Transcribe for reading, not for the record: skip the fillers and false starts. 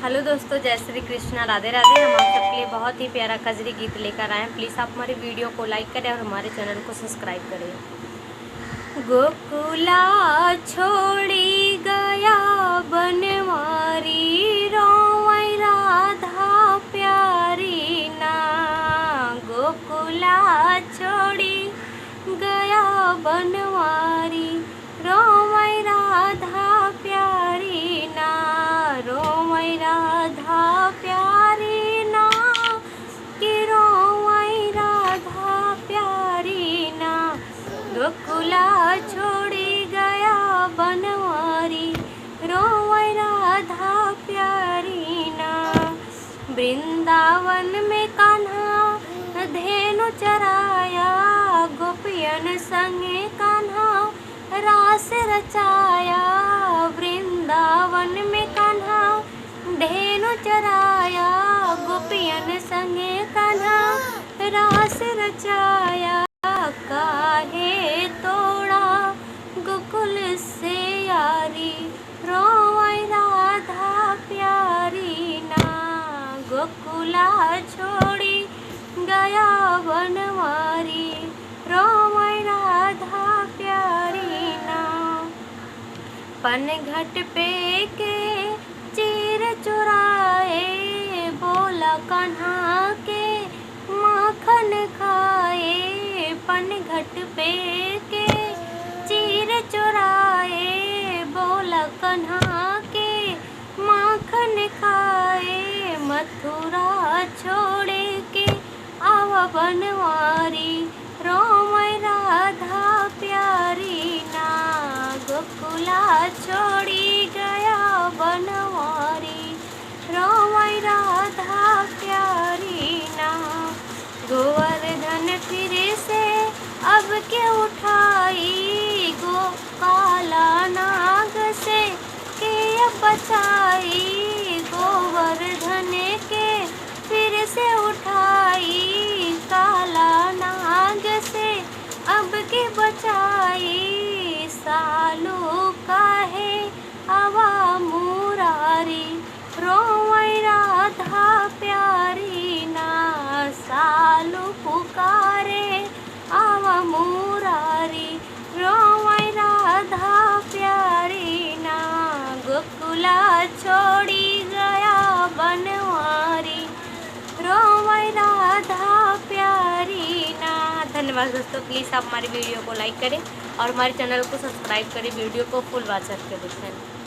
Hello दोस्तों, जय श्री कृष्णा, राधे राधे। हम आप सबके लिए बहुत ही प्यारा कजरी गीत लेकर आए हैं। प्लीज़ आप हमारे वीडियो को लाइक करें और हमारे चैनल को सब्सक्राइब करें। गोकुला छोड़ी गया बनवारी, रोवै राधा प्यारी ना। गोकुला छोड़ी गया बनवारी, रोवै राधा प्यारी ना। रोवै राधा प्यारी ना, कि रोवै राधा प्यारी ना। गोकुला छोड़ी गया बनवारी, रोवै राधा प्यारी ना। वृंदावन में कान्हा धेनु चराया, गोपियन संगे कान्हा रास रचाया। वृंदावन में कान्हा धेनु चराया, गोपियन संगे कान्हा रास रचाया। काहे तोड़ा गोकुल से यारी, रोवै राधा प्यारी ना। गोकुला छोड़ी गया बनवारी, रोवै राधा प्यारी ना। पनघट पे के चीर चुराए, बोला कान्हा के माखन खाए। पनघट पे के चीर चुराए, बोला कान्हा के माखन खाए। मथुरा छोड़े के आव बनवारी, रोवै राधा प्यारी ना। गोकुला छोड़ी गया बनवारी, रोवै राधा प्यारी ना। गोवर्धन फिर से अब के उठाई, गोपाला नाग से के बचाई। गोवर्धन के फिर से उठाई, काला नाग से अब के बचाई। सालू काहे आवा मुरारी, रोवै राधा प्यारी ना। सालू पुकारे आवा मुरारी, रोवै राधा प्यारी ना। गोकुला छोड़ी गया बनवारी, रोवै राधा प्यारी ना। धन्यवाद दोस्तों। प्लीज़ आप हमारी वीडियो को लाइक करें और हमारे चैनल को सब्सक्राइब करें। वीडियो को फुल वॉच करके देखें।